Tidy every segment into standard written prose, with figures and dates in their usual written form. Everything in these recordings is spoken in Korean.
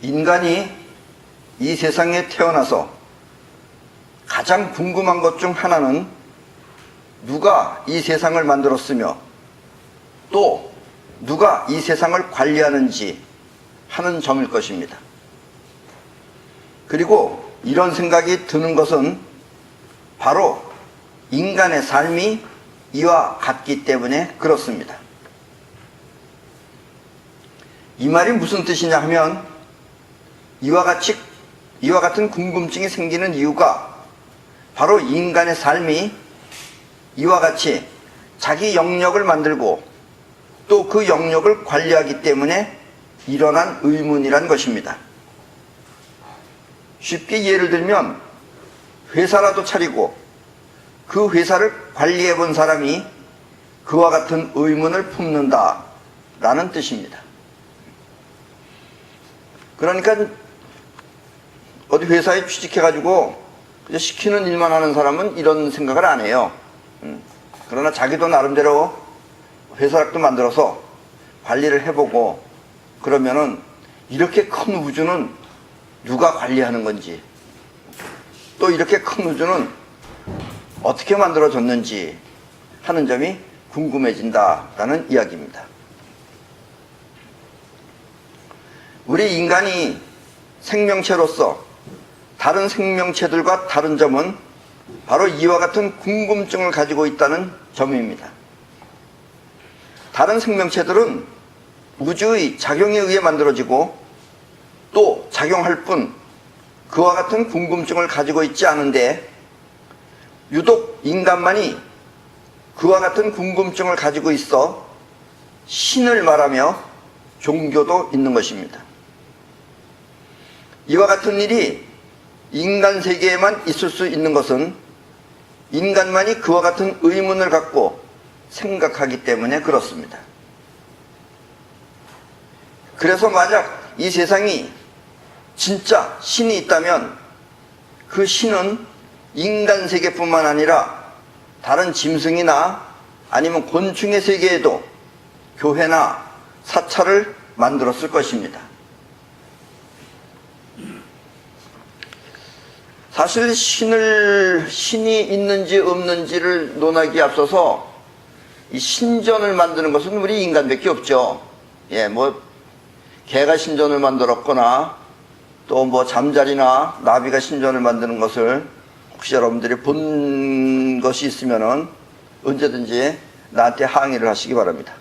인간이 이 세상에 태어나서 가장 궁금한 것 중 하나는 누가 이 세상을 만들었으며 또 누가 이 세상을 관리하는지 하는 점일 것입니다. 그리고 이런 생각이 드는 것은 바로 인간의 삶이 이와 같기 때문에 그렇습니다. 이 말이 무슨 뜻이냐 하면 이와 같은 궁금증이 생기는 이유가 바로 인간의 삶이 이와 같이 자기 영역을 만들고 또 그 영역을 관리하기 때문에 일어난 의문이란 것입니다. 쉽게 예를 들면 회사라도 차리고 그 회사를 관리해 본 사람이 그와 같은 의문을 품는다 라는 뜻입니다. 그러니까 어디 회사에 취직해가지고 그저 시키는 일만 하는 사람은 이런 생각을 안 해요. 그러나 자기도 나름대로 회사락도 만들어서 관리를 해보고 그러면은 이렇게 큰 우주는 누가 관리하는 건지 또 이렇게 큰 우주는 어떻게 만들어졌는지 하는 점이 궁금해진다라는 이야기입니다. 우리 인간이 생명체로서 다른 생명체들과 다른 점은 바로 이와 같은 궁금증을 가지고 있다는 점입니다. 다른 생명체들은 우주의 작용에 의해 만들어지고 또 작용할 뿐 그와 같은 궁금증을 가지고 있지 않은데 유독 인간만이 그와 같은 궁금증을 가지고 있어 신을 말하며 종교도 있는 것입니다. 이와 같은 일이 인간 세계에만 있을 수 있는 것은 인간만이 그와 같은 의문을 갖고 생각하기 때문에 그렇습니다. 그래서 만약 이 세상이 진짜 신이 있다면 그 신은 인간 세계뿐만 아니라 다른 짐승이나 아니면 곤충의 세계에도 교회나 사찰을 만들었을 것입니다. 사실 신이 있는지 없는지를 논하기에 앞서서 이 신전을 만드는 것은 우리 인간밖에 없죠. 개가 신전을 만들었거나 또 잠자리나 나비가 신전을 만드는 것을 혹시 여러분들이 본 것이 있으면은 언제든지 나한테 항의를 하시기 바랍니다.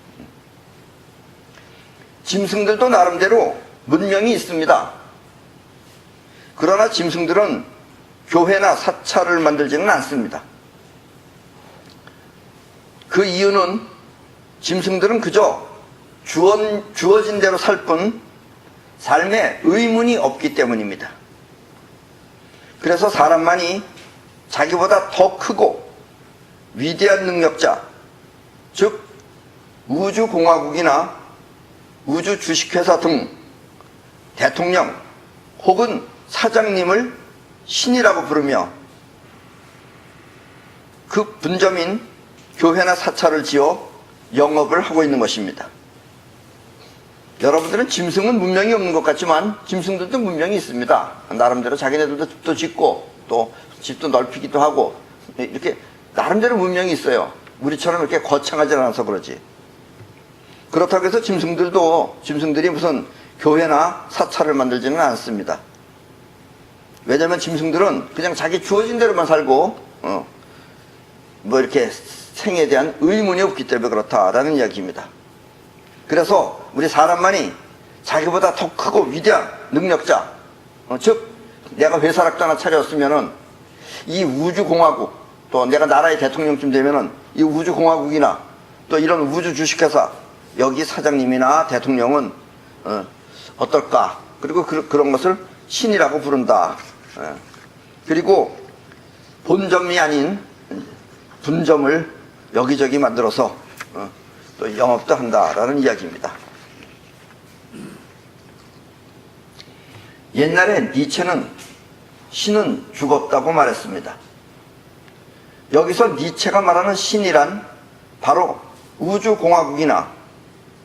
짐승들도 나름대로 문명이 있습니다. 그러나 짐승들은 교회나 사찰을 만들지는 않습니다. 그 이유는 짐승들은 그저 주어진 대로 살 뿐 삶에 의문이 없기 때문입니다. 그래서 사람만이 자기보다 더 크고 위대한 능력자, 즉 우주공화국이나 우주주식회사 등 대통령 혹은 사장님을 신이라고 부르며 그 분점인 교회나 사찰을 지어 영업을 하고 있는 것입니다. 여러분들은 짐승은 문명이 없는 것 같지만 짐승들도 문명이 있습니다. 나름대로 자기네들도 집도 짓고 또 집도 넓히기도 하고 이렇게 나름대로 문명이 있어요. 우리처럼 이렇게 거창하지 않아서 그러지. 그렇다고 해서 짐승들이 무슨 교회나 사찰을 만들지는 않습니다. 왜냐하면 짐승들은 그냥 자기 주어진 대로만 살고 이렇게 생에 대한 의문이 없기 때문에 그렇다라는 이야기입니다. 그래서 우리 사람만이 자기보다 더 크고 위대한 능력자, 즉 내가 회사락도 하나 차렸으면은 이 우주공화국, 또 내가 나라의 대통령쯤 되면은 이 우주공화국이나 또 이런 우주주식회사 여기 사장님이나 대통령은 어떨까? 그리고 그런 것을 신이라고 부른다. 그리고 본점이 아닌 분점을 여기저기 만들어서 또 영업도 한다라는 이야기입니다. 옛날에 니체는 신은 죽었다고 말했습니다. 여기서 니체가 말하는 신이란 바로 우주공화국이나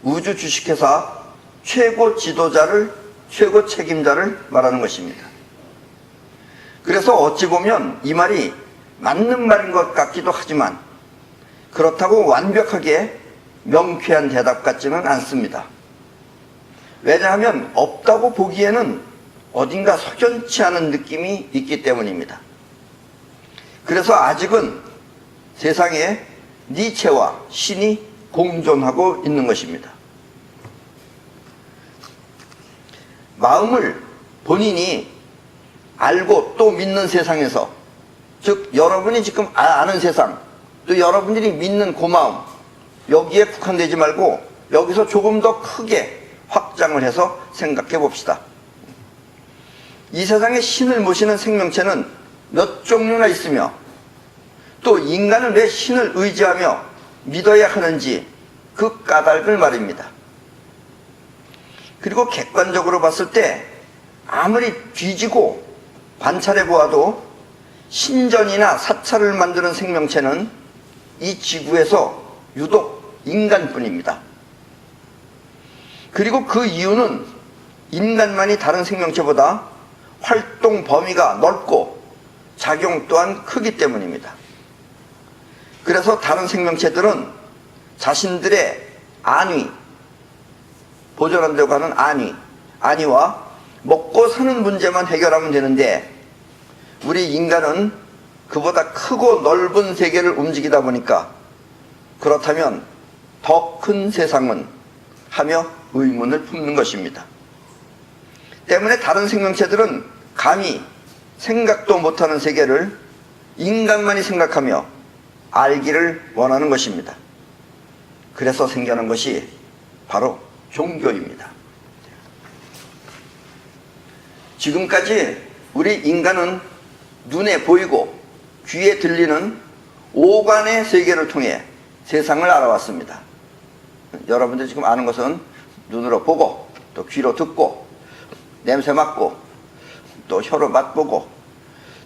우주주식회사 최고 지도자를 최고 책임자를 말하는 것입니다. 그래서 어찌 보면 이 말이 맞는 말인 것 같기도 하지만 그렇다고 완벽하게 명쾌한 대답 같지는 않습니다. 왜냐하면 없다고 보기에는 어딘가 석연치 않은 느낌이 있기 때문입니다. 그래서 아직은 세상에 니체와 신이 공존하고 있는 것입니다. 마음을 본인이 알고 또 믿는 세상에서, 즉 여러분이 지금 아는 세상, 또 여러분들이 믿는 그 마음, 여기에 국한되지 말고 여기서 조금 더 크게 확장을 해서 생각해 봅시다. 이 세상에 신을 모시는 생명체는 몇 종류나 있으며 또 인간은 왜 신을 의지하며 믿어야 하는지 그 까닭을 말입니다. 그리고 객관적으로 봤을 때 아무리 뒤지고 관찰해 보아도 신전이나 사찰을 만드는 생명체는 이 지구에서 유독 인간뿐입니다. 그리고 그 이유는 인간만이 다른 생명체보다 활동 범위가 넓고 작용 또한 크기 때문입니다. 그래서 다른 생명체들은 자신들의 안위, 보존한다고 하는 안위와 먹고 사는 문제만 해결하면 되는데 우리 인간은 그보다 크고 넓은 세계를 움직이다 보니까 그렇다면 더 큰 세상은 하며 의문을 품는 것입니다. 때문에 다른 생명체들은 감히 생각도 못하는 세계를 인간만이 생각하며 알기를 원하는 것입니다. 그래서 생겨난 것이 바로 종교입니다. 지금까지 우리 인간은 눈에 보이고 귀에 들리는 오감의 세계를 통해 세상을 알아왔습니다. 여러분들 지금 아는 것은 눈으로 보고 또 귀로 듣고 냄새 맡고 또 혀로 맛보고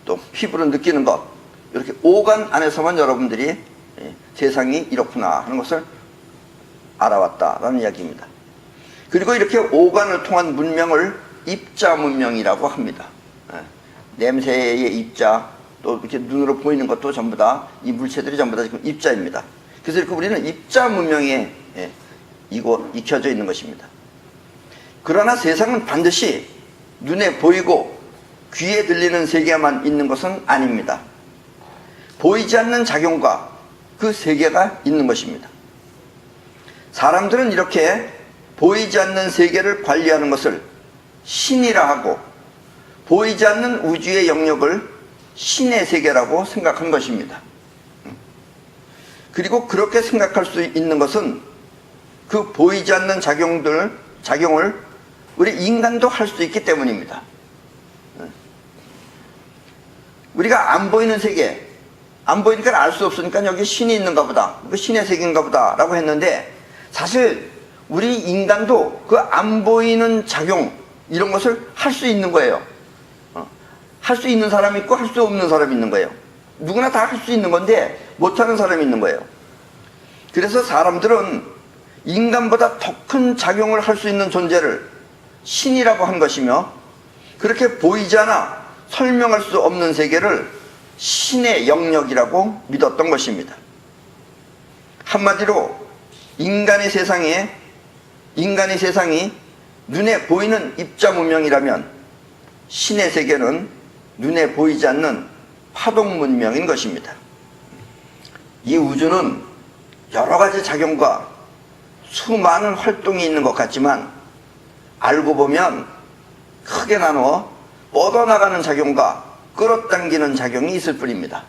또 피부로 느끼는 것, 이렇게 오감 안에서만 여러분들이 세상이 이렇구나 하는 것을 알아왔다라는 이야기입니다. 그리고 이렇게 오감을 통한 문명을 입자 문명이라고 합니다. 냄새의 입자, 또 이렇게 눈으로 보이는 것도 전부 다 이 물체들이 전부 다 지금 입자입니다. 그래서 이렇게 우리는 입자 문명에 익혀져 있는 것입니다. 그러나 세상은 반드시 눈에 보이고 귀에 들리는 세계만 있는 것은 아닙니다. 보이지 않는 작용과 그 세계가 있는 것입니다. 사람들은 이렇게 보이지 않는 세계를 관리하는 것을 신이라 하고 보이지 않는 우주의 영역을 신의 세계라고 생각한 것입니다. 그리고 그렇게 생각할 수 있는 것은 그 보이지 않는 작용을 우리 인간도 할 수 있기 때문입니다. 우리가 안 보이는 세계, 안 보이니까 알 수 없으니까 여기 신이 있는가 보다, 그 신의 세계인가 보다 라고 했는데, 사실 우리 인간도 그 안 보이는 작용, 이런 것을 할 수 있는 거예요. 할 수 있는 사람이 있고 할 수 없는 사람이 있는 거예요. 누구나 다 할 수 있는 건데 못하는 사람이 있는 거예요. 그래서 사람들은 인간보다 더 큰 작용을 할 수 있는 존재를 신이라고 한 것이며, 그렇게 보이지 않아 설명할 수 없는 세계를 신의 영역이라고 믿었던 것입니다. 한마디로 인간의 세상이 눈에 보이는 입자 문명이라면 신의 세계는 눈에 보이지 않는 파동 문명인 것입니다. 이 우주는 여러 가지 작용과 수많은 활동이 있는 것 같지만 알고 보면 크게 나누어 뻗어나가는 작용과 끌어당기는 작용이 있을 뿐입니다.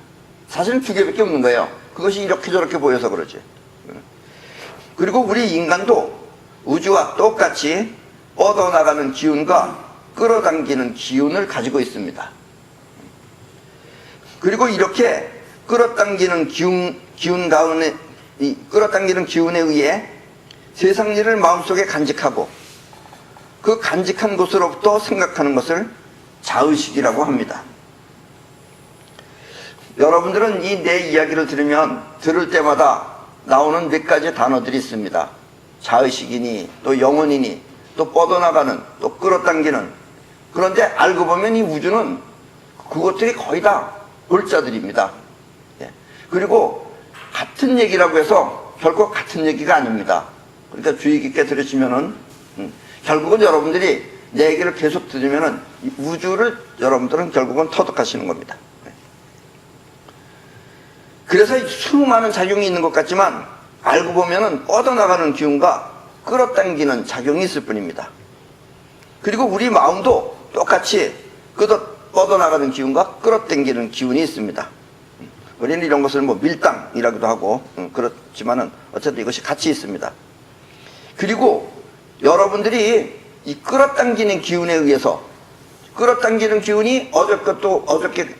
사실은 두 개밖에 없는 거예요. 그것이 이렇게 저렇게 보여서 그러지. 그리고 우리 인간도 우주와 똑같이 뻗어나가는 기운과 끌어당기는 기운을 가지고 있습니다. 그리고 이렇게 끌어당기는 끌어당기는 기운에 의해 세상 일을 마음속에 간직하고 그 간직한 곳으로부터 생각하는 것을 자의식이라고 합니다. 여러분들은 이 내 이야기를 들을 때마다 나오는 몇 가지 단어들이 있습니다. 자의식이니 또 영혼이니 또 뻗어나가는, 또 끌어당기는. 그런데 알고 보면 이 우주는 그것들이 거의 다 골자들입니다. 예. 그리고 같은 얘기라고 해서 결코 같은 얘기가 아닙니다. 그러니까 주의 깊게 들으시면은 결국은 여러분들이 내 얘기를 계속 들으면은 우주를 여러분들은 결국은 터득하시는 겁니다. 그래서 수많은 작용이 있는 것 같지만 알고 보면은 뻗어나가는 기운과 끌어당기는 작용이 있을 뿐입니다. 그리고 우리 마음도 똑같이 뻗어나가는 기운과 끌어당기는 기운이 있습니다. 우리는 이런 것을 뭐 밀당이라고도 하고 그렇지만은 어쨌든 이것이 같이 있습니다. 그리고 여러분들이 이 끌어당기는 기운에 의해서 끌어당기는 기운이 어저께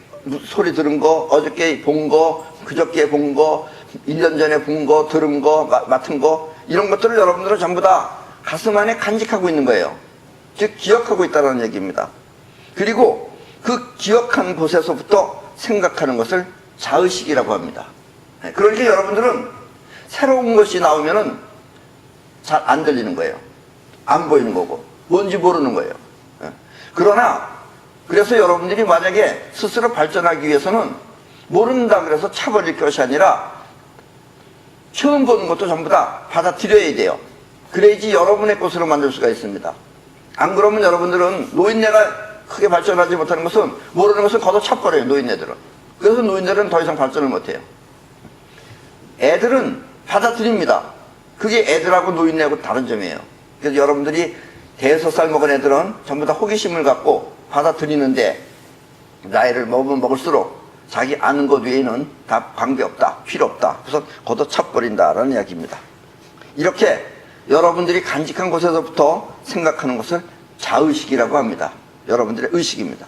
소리 들은 거, 어저께 본 거, 그저께 본 거, 1년 전에 본 거, 들은 거, 맡은 거 이런 것들을 여러분들은 전부 다 가슴 안에 간직하고 있는 거예요. 즉 기억하고 있다는 얘기입니다. 그리고 그 기억한 곳에서부터 생각하는 것을 자의식이라고 합니다. 그러니까 여러분들은 새로운 것이 나오면은 잘 안 들리는 거예요. 안 보이는 거고 뭔지 모르는 거예요. 그러나 그래서 여러분들이 만약에 스스로 발전하기 위해서는 모른다 그래서 차버릴 것이 아니라 처음 보는 것도 전부 다 받아들여야 돼요. 그래야지 여러분의 것으로 만들 수가 있습니다. 안 그러면 여러분들은 노인네가 크게 발전하지 못하는 것은 모르는 것을 걷어차버려요. 노인네들은. 그래서 노인들은 더 이상 발전을 못해요. 애들은 받아들입니다. 그게 애들하고 노인네하고 다른 점이에요. 그래서 여러분들이 5살 먹은 애들은 전부 다 호기심을 갖고 받아들이는데 나이를 먹으면 먹을수록 자기 아는 것 외에는 다 관계없다, 필요 없다. 그래서 걷어차버린다라는 이야기입니다. 이렇게 여러분들이 간직한 곳에서부터 생각하는 것을 자의식이라고 합니다. 여러분들의 의식입니다.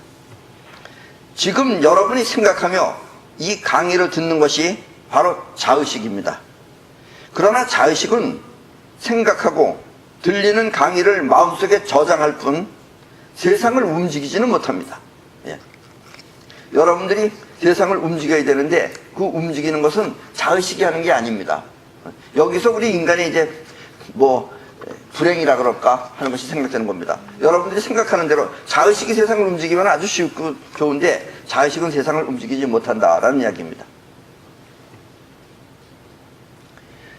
지금 여러분이 생각하며 이 강의를 듣는 것이 바로 자의식입니다. 그러나 자의식은 생각하고 들리는 강의를 마음속에 저장할 뿐 세상을 움직이지는 못합니다. 예. 여러분들이 세상을 움직여야 되는데 그 움직이는 것은 자의식이 하는 게 아닙니다. 여기서 우리 인간이 이제 뭐 불행이라 그럴까 하는 것이 생각되는 겁니다. 여러분들이 생각하는 대로 자의식이 세상을 움직이면 아주 쉽고 좋은데 자의식은 세상을 움직이지 못한다라는 이야기입니다.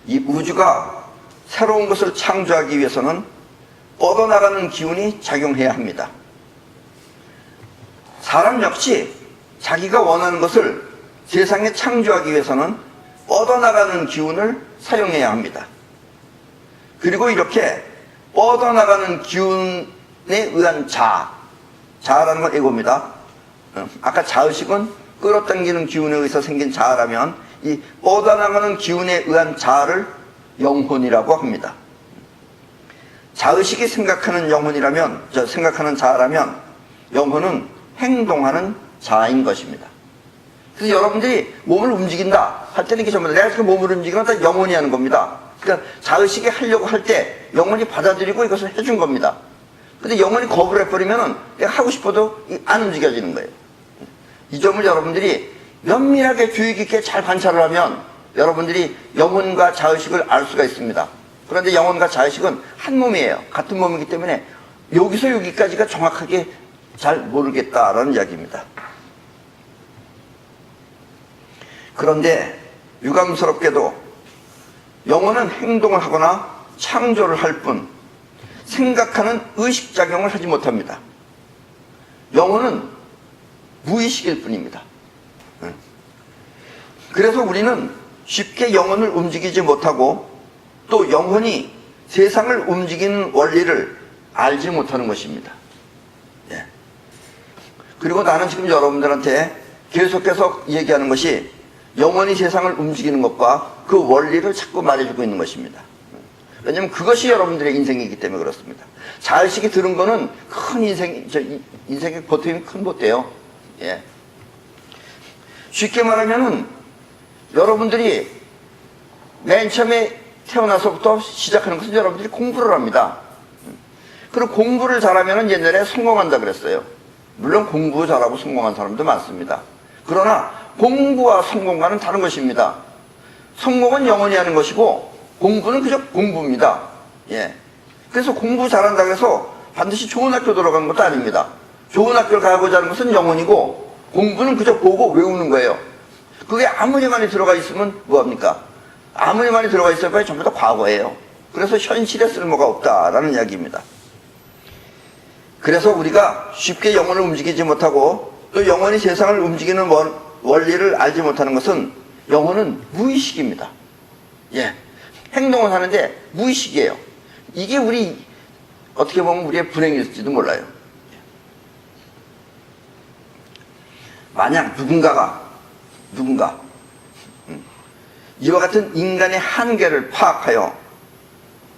이 우주가 새로운 것을 창조하기 위해서는 뻗어나가는 기운이 작용해야 합니다. 사람 역시 자기가 원하는 것을 세상에 창조하기 위해서는 뻗어나가는 기운을 사용해야 합니다. 그리고 이렇게 뻗어나가는 기운에 의한 자아라는 건 에고입니다. 아까 자의식은 끌어당기는 기운에 의해서 생긴 자아라면 이 뻗어나가는 기운에 의한 자아를 영혼이라고 합니다. 자의식이 생각하는 생각하는 자아라면 영혼은 행동하는 자아인 것입니다. 그래서 여러분들이 몸을 움직인다 할 때는 이게 전부 다 내가 지금 몸을 움직이면 다 영혼이 하는 겁니다. 그러니까 자의식이 하려고 할 때 영혼이 받아들이고 이것을 해준 겁니다. 근데 영혼이 거부를 해버리면은 내가 하고 싶어도 안 움직여지는 거예요. 이 점을 여러분들이 면밀하게 주의 깊게 잘 관찰을 하면 여러분들이 영혼과 자의식을 알 수가 있습니다. 그런데 영혼과 자의식은 한 몸이에요. 같은 몸이기 때문에 여기서 여기까지가 정확하게 잘 모르겠다라는 이야기입니다. 그런데 유감스럽게도 영혼은 행동을 하거나 창조를 할 뿐 생각하는 의식작용을 하지 못합니다. 영혼은 무의식일 뿐입니다. 그래서 우리는 쉽게 영혼을 움직이지 못하고 또 영혼이 세상을 움직이는 원리를 알지 못하는 것입니다. 예. 그리고 나는 지금 여러분들한테 계속해서 얘기하는 것이 영혼이 세상을 움직이는 것과 그 원리를 자꾸 말해주고 있는 것입니다. 왜냐하면 그것이 여러분들의 인생이기 때문에 그렇습니다. 자의식이 들은 거는 큰 인생의 보탬이 큰 보태요. 예. 쉽게 말하면은 여러분들이 맨 처음에 태어나서부터 시작하는 것은 여러분들이 공부를 합니다. 그리고 공부를 잘하면 옛날에 성공한다 그랬어요. 물론 공부 잘하고 성공한 사람도 많습니다. 그러나 공부와 성공과는 다른 것입니다. 성공은 영원히 하는 것이고 공부는 그저 공부입니다. 예. 그래서 공부 잘한다고 해서 반드시 좋은 학교 들어가는 것도 아닙니다. 좋은 학교를 가고자 하는 것은 영혼이고 공부는 그저 보고 외우는 거예요. 그게 아무리 많이 들어가 있으면 뭐합니까? 아무리 많이 들어가 있어야 전부 다 과거예요. 그래서 현실에 쓸모가 없다라는 이야기입니다. 그래서 우리가 쉽게 영혼을 움직이지 못하고 또 영혼이 세상을 움직이는 원리를 알지 못하는 것은 영혼은 무의식입니다. 예, 행동을 하는데 무의식이에요. 이게 우리 어떻게 보면 우리의 불행일지도 몰라요. 만약 누군가 이와 같은 인간의 한계를 파악하여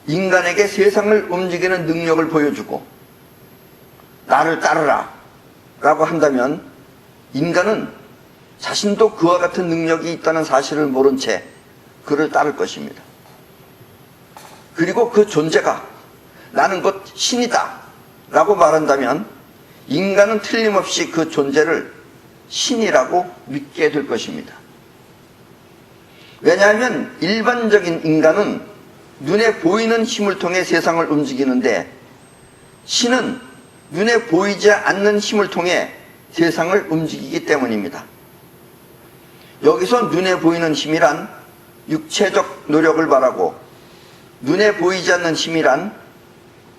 인간에게 세상을 움직이는 능력을 보여주고 나를 따르라 라고 한다면 인간은 자신도 그와 같은 능력이 있다는 사실을 모른 채 그를 따를 것입니다. 그리고 그 존재가 나는 곧 신이다 라고 말한다면 인간은 틀림없이 그 존재를 신이라고 믿게 될 것입니다. 왜냐하면 일반적인 인간은 눈에 보이는 힘을 통해 세상을 움직이는데 신은 눈에 보이지 않는 힘을 통해 세상을 움직이기 때문입니다. 여기서 눈에 보이는 힘이란 육체적 노력을 말하고 눈에 보이지 않는 힘이란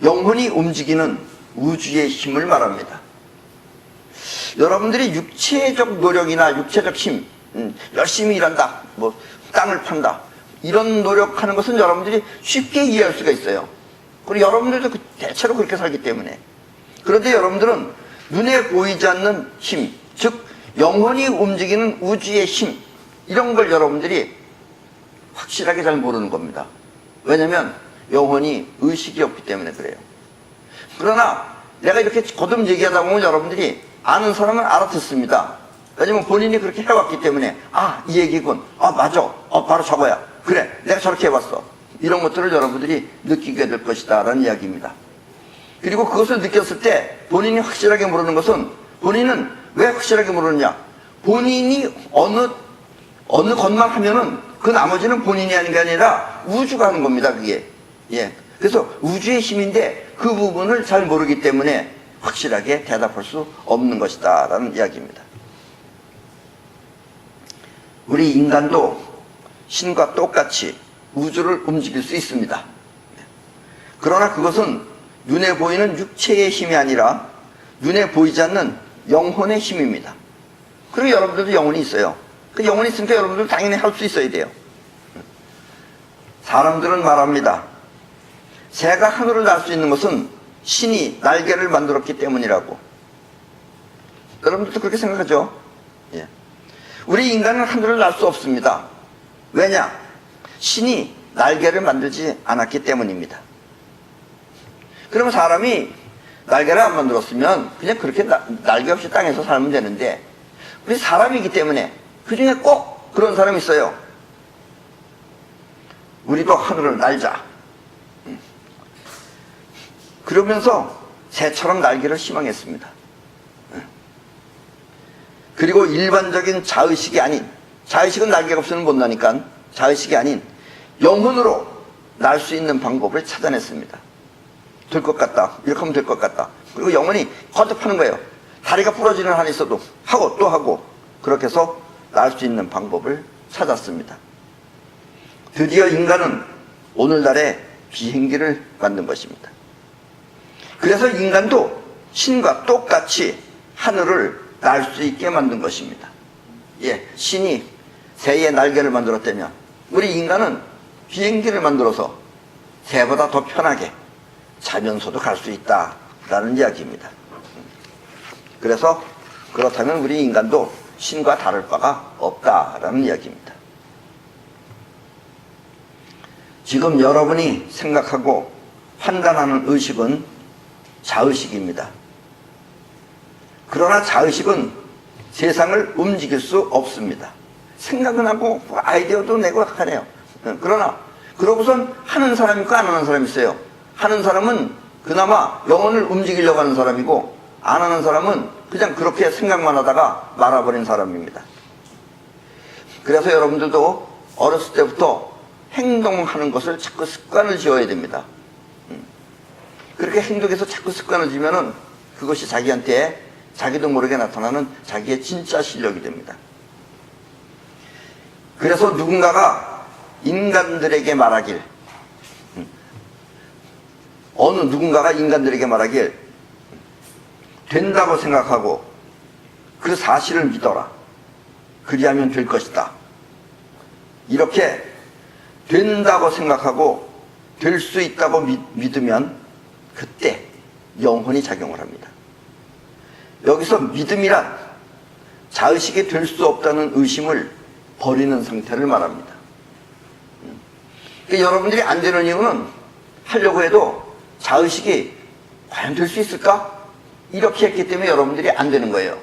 영혼이 움직이는 우주의 힘을 말합니다. 여러분들이 육체적 노력이나 육체적 힘, 열심히 일한다, 뭐 땅을 판다, 이런 노력하는 것은 여러분들이 쉽게 이해할 수가 있어요. 그리고 여러분들도 대체로 그렇게 살기 때문에. 그런데 여러분들은 눈에 보이지 않는 힘, 즉 영혼이 움직이는 우주의 힘, 이런 걸 여러분들이 확실하게 잘 모르는 겁니다. 왜냐하면 영혼이 의식이 없기 때문에 그래요. 그러나 내가 이렇게 거듭 얘기하다 보면 여러분들이 아는 사람은 알아듣습니다. 왜냐면 본인이 그렇게 해왔기 때문에 이 얘기군, 맞아, 바로 저거야, 그래 내가 저렇게 해봤어, 이런 것들을 여러분들이 느끼게 될 것이다 라는 이야기입니다. 그리고 그것을 느꼈을 때 본인이 확실하게 모르는 것은, 본인은 왜 확실하게 모르느냐, 본인이 어느 것만 하면은 그 나머지는 본인이 하는 게 아니라 우주가 하는 겁니다. 그게. 예. 그래서 우주의 힘인데 그 부분을 잘 모르기 때문에 확실하게 대답할 수 없는 것이다 라는 이야기입니다. 우리 인간도 신과 똑같이 우주를 움직일 수 있습니다. 그러나 그것은 눈에 보이는 육체의 힘이 아니라 눈에 보이지 않는 영혼의 힘입니다. 그리고 여러분들도 영혼이 있어요. 그 영혼이 있으니까 여러분들 당연히 할 수 있어야 돼요. 사람들은 말합니다. 새가 하늘을 날 수 있는 것은 신이 날개를 만들었기 때문이라고. 여러분들도 그렇게 생각하죠? 예. 우리 인간은 하늘을 날 수 없습니다. 왜냐? 신이 날개를 만들지 않았기 때문입니다. 그러면 사람이 날개를 안 만들었으면 그냥 그렇게 날개 없이 땅에서 살면 되는데, 우리 사람이기 때문에 그 중에 꼭 그런 사람이 있어요. 우리도 하늘을 날자. 그러면서 새처럼 날개를 희망했습니다. 그리고 일반적인 자의식이 아닌, 자의식은 날개가 없으면 못 나니까, 자의식이 아닌 영혼으로 날 수 있는 방법을 찾아냈습니다. 될 것 같다, 이렇게 하면 될 것 같다. 그리고 영혼이 거듭하는 거예요. 다리가 부러지는 한이 있어도 하고 또 하고, 그렇게 해서 날 수 있는 방법을 찾았습니다. 드디어 인간은 오늘날의 비행기를 만든 것입니다. 그래서 인간도 신과 똑같이 하늘을 날 수 있게 만든 것입니다. 예, 신이 새의 날개를 만들었다면 우리 인간은 비행기를 만들어서 새보다 더 편하게 자면서도 갈 수 있다라는 이야기입니다. 그래서 그렇다면 우리 인간도 신과 다를 바가 없다라는 이야기입니다. 지금 여러분이 생각하고 판단하는 의식은 자의식입니다. 그러나 자의식은 세상을 움직일 수 없습니다. 생각은 하고 아이디어도 내고 하네요. 그러나 그러고선 하는 사람이 있고 안 하는 사람이 있어요. 하는 사람은 그나마 영혼을 움직이려고 하는 사람이고, 안 하는 사람은 그냥 그렇게 생각만 하다가 말아버린 사람입니다. 그래서 여러분들도 어렸을 때부터 행동하는 것을 자꾸 습관을 지어야 됩니다. 그렇게 행동해서 자꾸 습관을 지면은 그것이 자기한테 자기도 모르게 나타나는 자기의 진짜 실력이 됩니다. 그래서 누군가가 인간들에게 말하길, 어느 누군가가 인간들에게 말하길, 된다고 생각하고 그 사실을 믿어라. 그리하면 될 것이다. 이렇게 된다고 생각하고 될 수 있다고 믿으면 그때 영혼이 작용을 합니다. 여기서 믿음이란 자의식이 될 수 없다는 의심을 버리는 상태를 말합니다. 그러니까 여러분들이 안 되는 이유는 하려고 해도 자의식이 과연 될 수 있을까? 이렇게 했기 때문에 여러분들이 안 되는 거예요.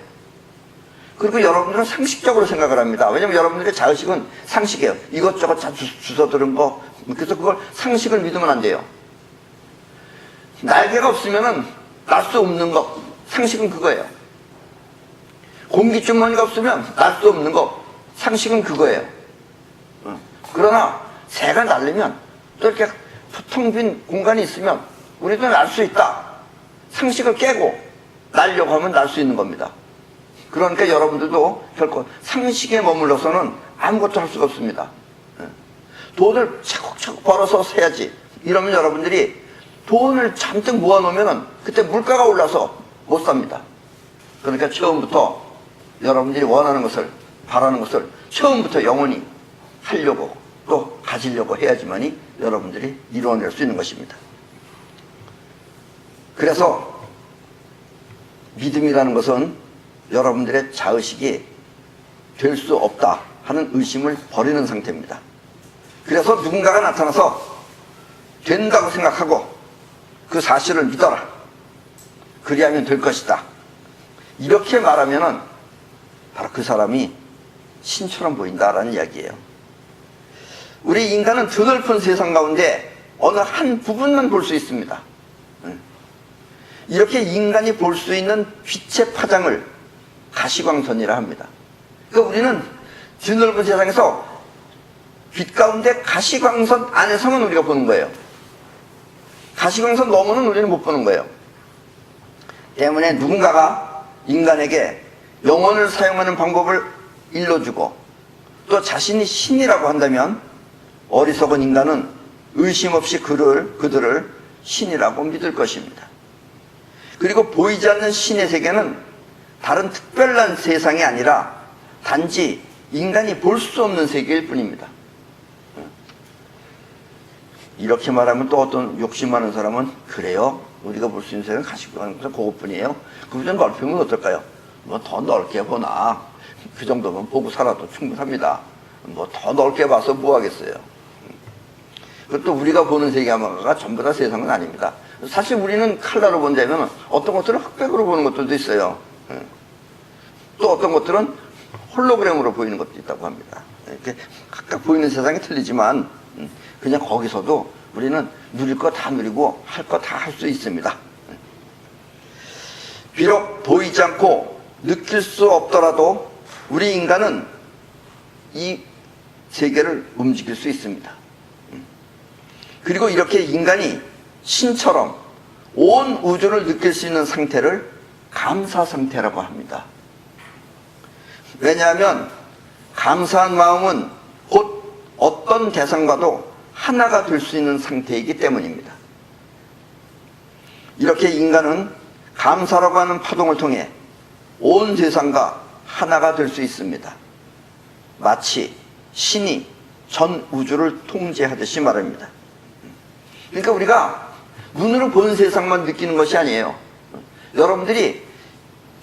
그리고 여러분들은 상식적으로 생각을 합니다. 왜냐하면 여러분들의 자의식은 상식이에요. 이것저것 주워 들은 거. 그래서 그걸 상식을 믿으면 안 돼요. 날개가 없으면은 날 수 없는 거. 상식은 그거예요. 공기주머니가 없으면 날 수 없는 거. 상식은 그거예요. 그러나 새가 날려면 또 이렇게 텅 빈 공간이 있으면 우리도 날 수 있다. 상식을 깨고 날려고 하면 날 수 있는 겁니다. 그러니까 여러분들도 결코 상식에 머물러서는 아무것도 할 수가 없습니다. 돈을 차곡차곡 벌어서 세야지. 이러면 여러분들이 돈을 잔뜩 모아놓으면 그때 물가가 올라서 못 삽니다. 그러니까 처음부터 여러분들이 원하는 것을, 바라는 것을 처음부터 영원히 하려고 또 가지려고 해야지만이 여러분들이 이루어낼 수 있는 것입니다. 그래서 믿음이라는 것은 여러분들의 자의식이 될 수 없다 하는 의심을 버리는 상태입니다. 그래서 누군가가 나타나서 된다고 생각하고 그 사실을 믿어라. 그리하면 될 것이다. 이렇게 말하면은 바로 그 사람이 신처럼 보인다라는 이야기예요. 우리 인간은 드넓은 세상 가운데 어느 한 부분만 볼 수 있습니다. 이렇게 인간이 볼 수 있는 빛의 파장을 가시광선이라 합니다. 그러니까 우리는 드넓은 세상에서 빛 가운데 가시광선 안에서만 우리가 보는 거예요. 가시광선 너머는 우리는 못 보는 거예요. 때문에 누군가가 인간에게 영혼을 사용하는 방법을 일러주고 또 자신이 신이라고 한다면 어리석은 인간은 의심 없이 그들을 신이라고 믿을 것입니다. 그리고 보이지 않는 신의 세계는 다른 특별한 세상이 아니라 단지 인간이 볼 수 없는 세계일 뿐입니다. 이렇게 말하면 또 어떤 욕심 많은 사람은 그래요? 우리가 볼 수 있는 세상은 가시광선 그것뿐이에요? 그보다 넓히면 어떨까요? 뭐 더 넓게 보나 그 정도면 보고 살아도 충분합니다. 뭐 더 넓게 봐서 뭐 하겠어요? 그것도 우리가 보는 세계가 전부 다 세상은 아닙니다. 사실 우리는 칼라로 본다면 어떤 것들은 흑백으로 보는 것들도 있어요. 또 어떤 것들은 홀로그램으로 보이는 것도 있다고 합니다. 이렇게 각각 보이는 세상이 틀리지만 그냥 거기서도 우리는 누릴 거 다 누리고 할 거 다 할 수 있습니다. 비록 보이지 않고 느낄 수 없더라도 우리 인간은 이 세계를 움직일 수 있습니다. 그리고 이렇게 인간이 신처럼 온 우주를 느낄 수 있는 상태를 감사 상태라고 합니다. 왜냐하면 감사한 마음은 곧 어떤 대상과도 하나가 될 수 있는 상태이기 때문입니다. 이렇게 인간은 감사라고 하는 파동을 통해 온 세상과 하나가 될 수 있습니다. 마치 신이 전 우주를 통제하듯이 말합니다. 그러니까 우리가 눈으로 보는 세상만 느끼는 것이 아니에요. 여러분들이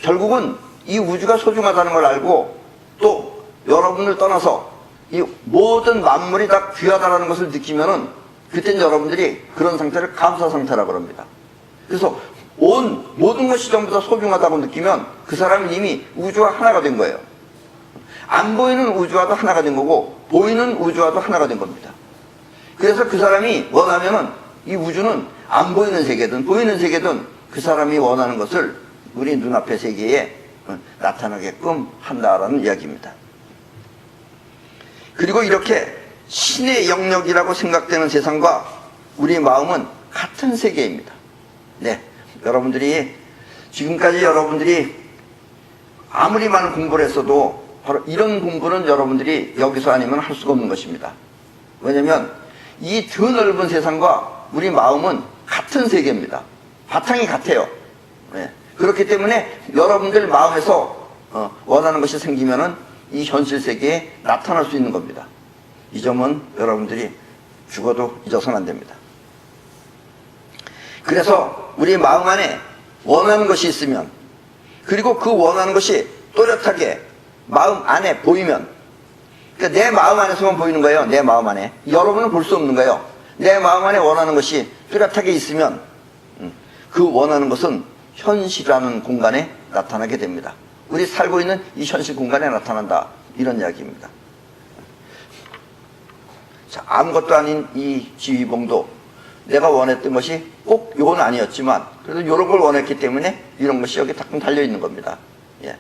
결국은 이 우주가 소중하다는 걸 알고 또 여러분을 떠나서 이 모든 만물이 다 귀하다는 것을 느끼면은 그때는 여러분들이 그런 상태를 감사 상태라고 합니다. 그래서 모든 것이 전부 다 소중하다고 느끼면 그 사람은 이미 우주와 하나가 된 거예요. 안 보이는 우주와도 하나가 된 거고 보이는 우주와도 하나가 된 겁니다. 그래서 그 사람이 원하면은 이 우주는 안 보이는 세계든 보이는 세계든 그 사람이 원하는 것을 우리 눈앞의 세계에 나타나게끔 한다라는 이야기입니다. 그리고 이렇게 신의 영역이라고 생각되는 세상과 우리 마음은 같은 세계입니다. 네, 여러분들이 지금까지 여러분들이 아무리 많은 공부를 했어도 바로 이런 공부는 여러분들이 여기서 아니면 할 수가 없는 것입니다. 왜냐하면 이 더 넓은 세상과 우리 마음은 같은 세계입니다. 바탕이 같아요. 네. 그렇기 때문에 여러분들 마음에서 원하는 것이 생기면은 이 현실 세계에 나타날 수 있는 겁니다. 이 점은 여러분들이 죽어도 잊어서는 안 됩니다. 그래서 우리 마음 안에 원하는 것이 있으면, 그리고 그 원하는 것이 또렷하게 마음 안에 보이면, 그러니까 내 마음 안에서만 보이는 거예요. 내 마음 안에. 여러분은 볼 수 없는 거예요. 내 마음 안에 원하는 것이 뚜렷하게 있으면 그 원하는 것은 현실이라는 공간에 나타나게 됩니다. 우리 살고 있는 이 현실 공간에 나타난다, 이런 이야기입니다. 자, 아무것도 아닌 이 지휘봉도 내가 원했던 것이 꼭 이건 아니었지만 그래도 이런 걸 원했기 때문에 이런 것이 여기 탁 달려있는 겁니다. 예.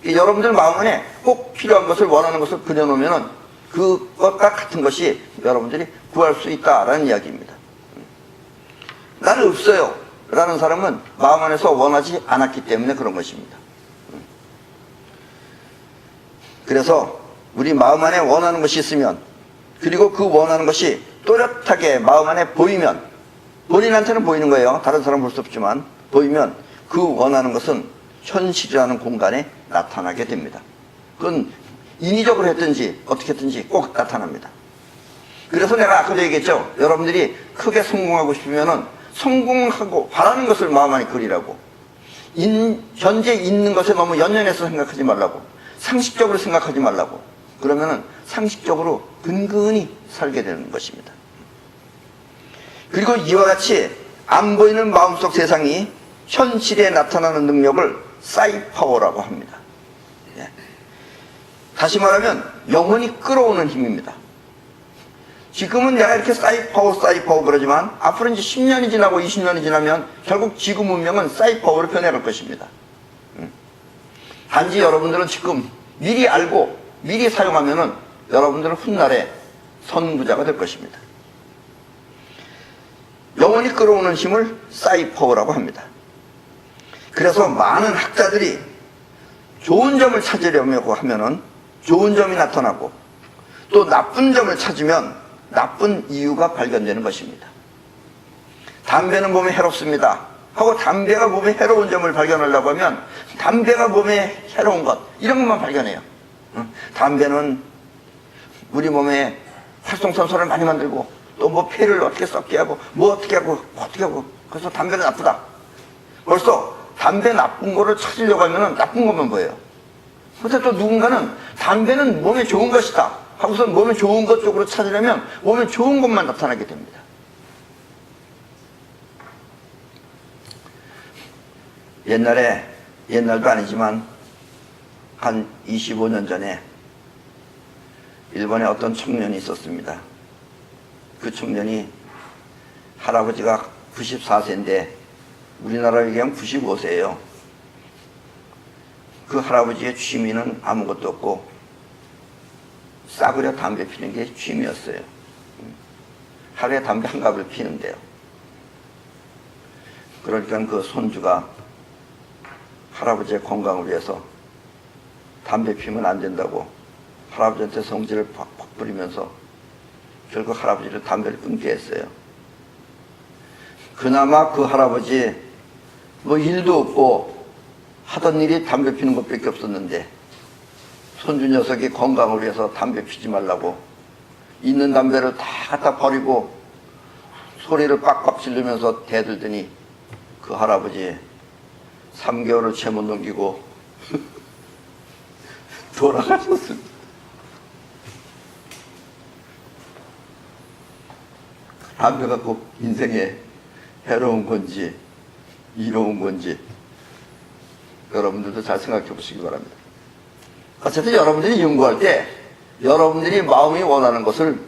여러분들 마음 안에 꼭 필요한 것을, 원하는 것을 그려놓으면 그것과 같은 것이 여러분들이 구할 수 있다라는 이야기입니다. 나는 없어요 라는 사람은 마음 안에서 원하지 않았기 때문에 그런 것입니다. 그래서 우리 마음 안에 원하는 것이 있으면, 그리고 그 원하는 것이 또렷하게 마음 안에 보이면, 본인한테는 보이는 거예요. 다른 사람은 볼 수 없지만 보이면 그 원하는 것은 현실이라는 공간에 나타나게 됩니다. 그건 인위적으로 했든지 어떻게 했든지 꼭 나타납니다. 그래서 내가 아까도 얘기했죠. 여러분들이 크게 성공하고 싶으면은 성공하고 바라는 것을 마음 안에 그리라고. 현재 있는 것에 너무 연연해서 생각하지 말라고. 상식적으로 생각하지 말라고. 그러면은 상식적으로 근근히 살게 되는 것입니다. 그리고 이와 같이 안 보이는 마음속 세상이 현실에 나타나는 능력을 사이파워라고 합니다. 예. 다시 말하면 영혼이 끌어오는 힘입니다. 지금은 내가 이렇게 사이파워 그러지만 앞으로 이제 10년이 지나고 20년이 지나면 결국 지구 문명은 사이파워로 변해갈 것입니다. 단지 여러분들은 지금 미리 알고 미리 사용하면은 여러분들은 훗날에 선구자가 될 것입니다. 영혼이 끌어오는 힘을 사이파워라고 합니다. 그래서 많은 학자들이 좋은 점을 찾으려고 하면은 좋은 점이 나타나고, 또 나쁜 점을 찾으면 나쁜 이유가 발견되는 것입니다. 담배는 몸에 해롭습니다 하고 담배가 몸에 해로운 점을 발견하려고 하면 담배가 몸에 해로운 것, 이런 것만 발견해요. 담배는 우리 몸에 활성산소를 많이 만들고 또 뭐 폐를 어떻게 썩게 하고 뭐 어떻게 하고 그래서 담배는 나쁘다. 벌써 담배 나쁜 거를 찾으려고 하면 나쁜 것만 보여요. 그런데 또 누군가는 담배는 몸에 좋은 것이다 하고서 몸에 좋은 것 쪽으로 찾으려면 몸에 좋은 것만 나타나게 됩니다. 옛날도 아니지만 한 25년 전에 일본에 어떤 청년이 있었습니다. 그 청년이 할아버지가 94세인데 우리나라 얘기하면 95세예요. 그 할아버지의 취미는 아무것도 없고 싸구려 담배 피는 게 취미였어요. 하루에 담배 한 갑을 피는데요. 그러니까 그 손주가 할아버지의 건강을 위해서 담배 피면 안 된다고 할아버지한테 성질을 팍팍 부리면서 결국 할아버지를 담배를 끊게 했어요. 그나마 그 할아버지 뭐 일도 없고 하던 일이 담배 피는 것밖에 없었는데 손주 녀석이 건강을 위해서 담배 피지 말라고 있는 담배를 다 갖다 버리고 소리를 빡빡 지르면서 대들더니 그 할아버지 3개월을 채 못 넘기고 돌아가셨습니다. 담배가 꼭 인생에 해로운 건지 이로운 건지 여러분들도 잘 생각해 보시기 바랍니다. 어쨌든 여러분들이 연구할 때 여러분들이 마음이 원하는 것을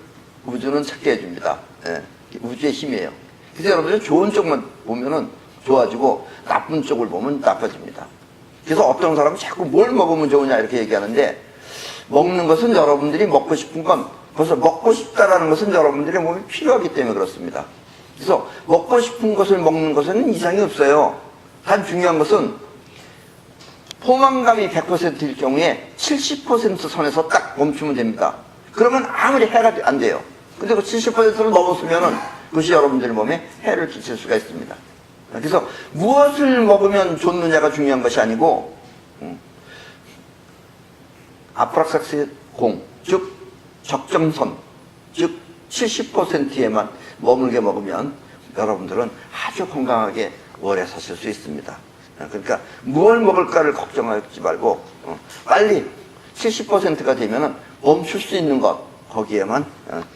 우주는 찾게 해줍니다. 예, 우주의 힘이에요. 그래서 여러분들이 좋은 쪽만 보면은 좋아지고 나쁜 쪽을 보면 나빠집니다. 그래서 어떤 사람은 자꾸 뭘 먹으면 좋으냐 이렇게 얘기하는데, 먹는 것은 여러분들이 먹고 싶은 건, 벌써 먹고 싶다라는 것은 여러분들의 몸이 필요하기 때문에 그렇습니다. 그래서 먹고 싶은 것을 먹는 것에는 이상이 없어요. 단 중요한 것은 포만감이 100%일 경우에 70% 선에서 딱 멈추면 됩니다. 그러면 아무리 해가 안 돼요. 근데 그 70%를 넘었으면은 그것이 여러분들 몸에 해를 끼칠 수가 있습니다. 그래서 무엇을 먹으면 좋느냐가 중요한 것이 아니고 아프락사스의 공, 즉 적정선, 즉 70%에만 머물게 먹으면 여러분들은 아주 건강하게 오래 사실 수 있습니다. 그러니까 무엇을 먹을까를 걱정하지 말고 빨리 70%가 되면 멈출 수 있는 것 거기에만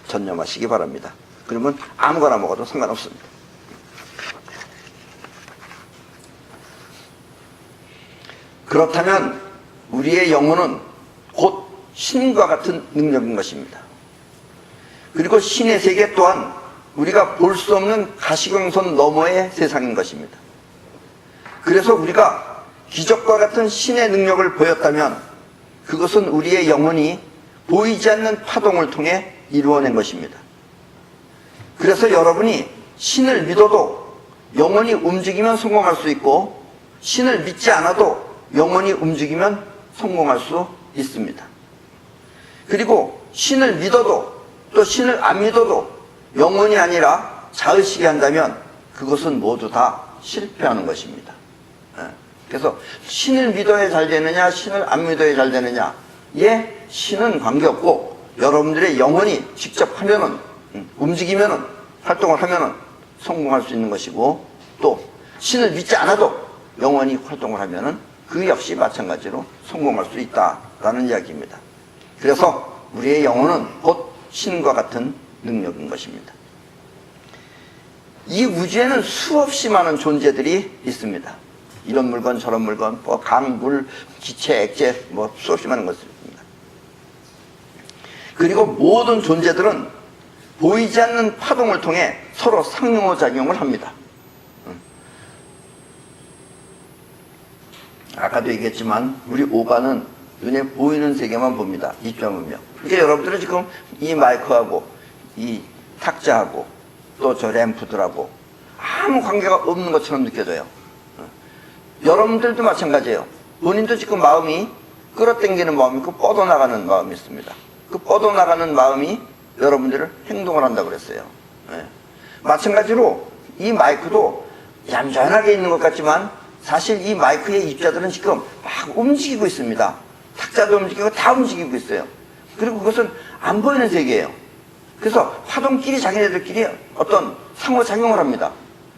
전념하시기 바랍니다. 그러면 아무거나 먹어도 상관없습니다. 그렇다면 우리의 영혼은 곧 신과 같은 능력인 것입니다. 그리고 신의 세계 또한 우리가 볼 수 없는 가시광선 너머의 세상인 것입니다. 그래서 우리가 기적과 같은 신의 능력을 보였다면 그것은 우리의 영혼이 보이지 않는 파동을 통해 이루어낸 것입니다. 그래서 여러분이 신을 믿어도 영혼이 움직이면 성공할 수 있고 신을 믿지 않아도 영혼이 움직이면 성공할 수 있습니다. 그리고 신을 믿어도 또 신을 안 믿어도 영혼이 아니라 자의식이 한다면 그것은 모두 다 실패하는 것입니다. 그래서 신을 믿어야 잘 되느냐 신을 안 믿어야 잘 되느냐 신은 관계없고 여러분들의 영혼이 직접 하면은 움직이면은 활동을 하면은 성공할 수 있는 것이고 또 신을 믿지 않아도 영혼이 활동을 하면은 그 역시 마찬가지로 성공할 수 있다라는 이야기입니다. 그래서 우리의 영혼은 곧 신과 같은 능력인 것입니다. 이 우주에는 수없이 많은 존재들이 있습니다. 이런 물건 저런 물건 뭐 강, 물, 기체, 액체 뭐 수없이 많은 것들입니다. 그리고 모든 존재들은 보이지 않는 파동을 통해 서로 상호작용을 합니다. 아까도 얘기했지만 우리 오가는 눈에 보이는 세계만 봅니다. 입자문명. 그러니까 여러분들은 지금 이 마이크하고 이 탁자하고 또 저 램프들하고 아무 관계가 없는 것처럼 느껴져요. 여러분들도 마찬가지예요. 본인도 지금 마음이 끌어당기는 마음이 있고 뻗어나가는 마음이 있습니다. 그 뻗어나가는 마음이 여러분들을 행동을 한다고 그랬어요. 마찬가지로 이 마이크도 얌전하게 있는 것 같지만 사실 이 마이크의 입자들은 지금 막 움직이고 있습니다. 탁자도 움직이고 다 움직이고 있어요. 그리고 그것은 안 보이는 세계예요. 그래서 파동끼리 자기네들끼리 어떤 상호작용을 합니다.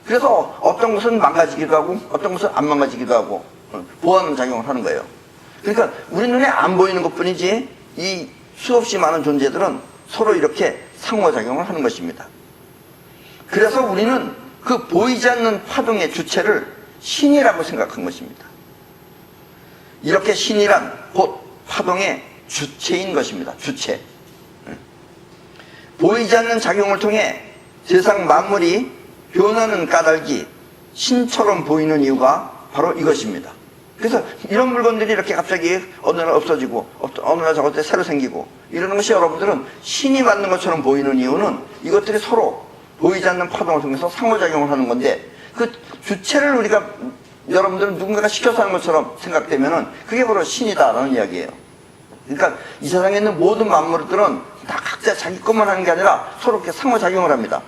그래서 어떤 것은 망가지기도 하고 어떤 것은 안 망가지기도 하고 보완 작용을 하는 거예요. 그러니까 우리 눈에 안 보이는 것뿐이지 이 수없이 많은 존재들은 서로 이렇게 상호작용을 하는 것입니다. 그래서 우리는 그 보이지 않는 파동의 주체를 신이라고 생각한 것입니다. 이렇게 신이란 곧 파동의 주체인 것입니다. 주체. 보이지 않는 작용을 통해 세상 만물이 변하는 까닭이 신처럼 보이는 이유가 바로 이것입니다. 그래서 이런 물건들이 이렇게 갑자기 어느 날 없어지고 어느 날 저것 때 새로 생기고 이러는 것이 여러분들은 신이 만든 것처럼 보이는 이유는 이것들이 서로 보이지 않는 파동을 통해서 상호작용을 하는 건데 그 주체를 우리가 여러분들은 누군가가 시켜서 하는 것처럼 생각되면은 그게 바로 신이다라는 이야기예요. 그러니까 이 세상에 있는 모든 만물들은 다 각자 자기 것만 하는 게 아니라 서로 이렇게 상호작용을 합니다.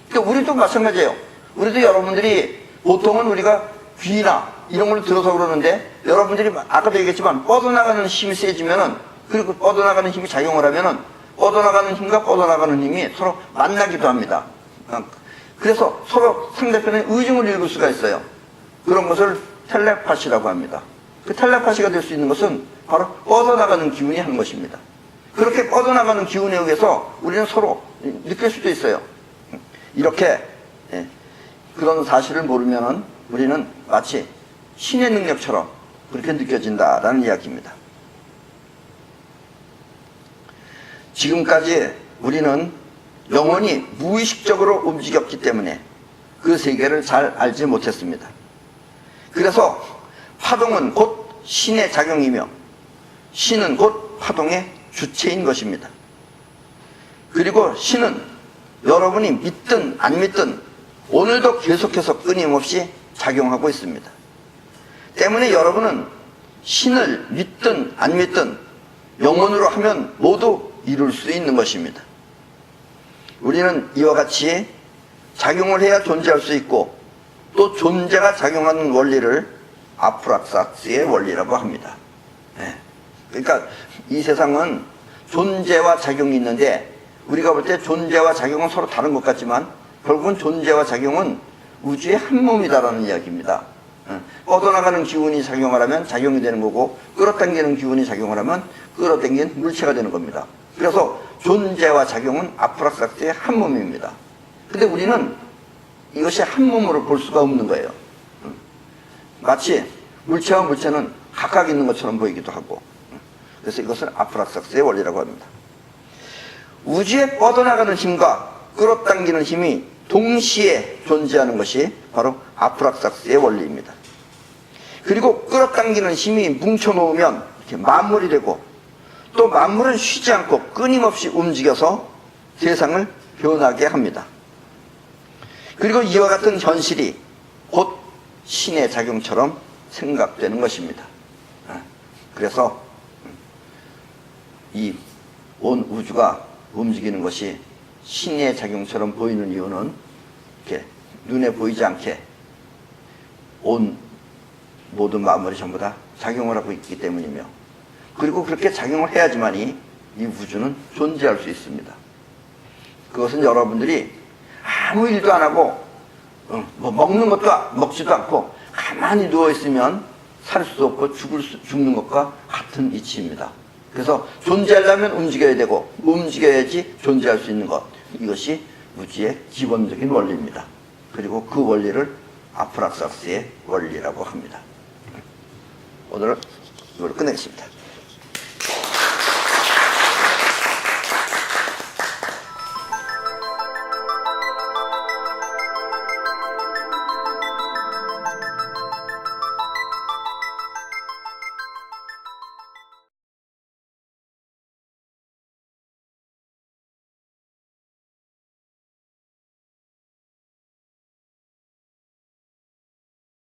그러니까 우리도 마찬가지예요. 우리도 여러분들이 보통은 우리가 귀나 이런 걸 들어서 그러는데 여러분들이 아까도 얘기했지만 뻗어나가는 힘이 세지면은 그리고 뻗어나가는 힘이 작용을 하면은 뻗어나가는 힘과 뻗어나가는 힘이 서로 만나기도 합니다. 그래서 서로 상대편의 의중을 읽을 수가 있어요. 그런 것을 텔레파시라고 합니다. 그 텔레파시가 될 수 있는 것은 바로 뻗어나가는 기운이 하는 것입니다. 그렇게 뻗어나가는 기운에 의해서 우리는 서로 느낄 수도 있어요. 이렇게 그런 사실을 모르면은 우리는 마치 신의 능력처럼 그렇게 느껴진다라는 이야기입니다. 지금까지 우리는 영혼이 무의식적으로 움직였기 때문에 그 세계를 잘 알지 못했습니다. 그래서 파동은 곧 신의 작용이며 신은 곧 파동의 주체인 것입니다. 그리고 신은 여러분이 믿든 안 믿든 오늘도 계속해서 끊임없이 작용하고 있습니다. 때문에 여러분은 신을 믿든 안 믿든 영혼으로 하면 모두 이룰 수 있는 것입니다. 우리는 이와 같이 작용을 해야 존재할 수 있고 또 존재가 작용하는 원리를 아프락사스의 원리라고 합니다. 그러니까 이 세상은 존재와 작용이 있는데 우리가 볼 때 존재와 작용은 서로 다른 것 같지만 결국은 존재와 작용은 우주의 한 몸이다라는 이야기입니다. 뻗어나가는 기운이 작용을 하면 작용이 되는 거고 끌어당기는 기운이 작용을 하면 끌어당긴 물체가 되는 겁니다. 그래서 존재와 작용은 아프락사스의 한 몸입니다. 근데 우리는 이것이 한 몸으로 볼 수가 없는 거예요. 마치 물체와 물체는 각각 있는 것처럼 보이기도 하고 그래서 이것을 아프락사스의 원리라고 합니다. 우주에 뻗어나가는 힘과 끌어당기는 힘이 동시에 존재하는 것이 바로 아프락사스의 원리입니다. 그리고 끌어당기는 힘이 뭉쳐놓으면 이렇게 만물이 되고 또 만물은 쉬지 않고 끊임없이 움직여서 세상을 변하게 합니다. 그리고 이와 같은 현실이 곧 신의 작용처럼 생각되는 것입니다. 그래서 이 온 우주가 움직이는 것이 신의 작용처럼 보이는 이유는 이렇게 눈에 보이지 않게 온 모든 만물이 전부 다 작용을 하고 있기 때문이며 그리고 그렇게 작용을 해야지만이 이 우주는 존재할 수 있습니다. 그것은 여러분들이 아무 일도 안 하고 뭐 먹는 것도 먹지도 않고 가만히 누워있으면 살 수 없고 죽는 것과 같은 이치입니다. 그래서 존재하려면 움직여야 되고 움직여야지 존재할 수 있는 것, 이것이 우주의 기본적인 원리입니다. 그리고 그 원리를 아프락사스의 원리라고 합니다. 오늘은 이걸로 끝내겠습니다.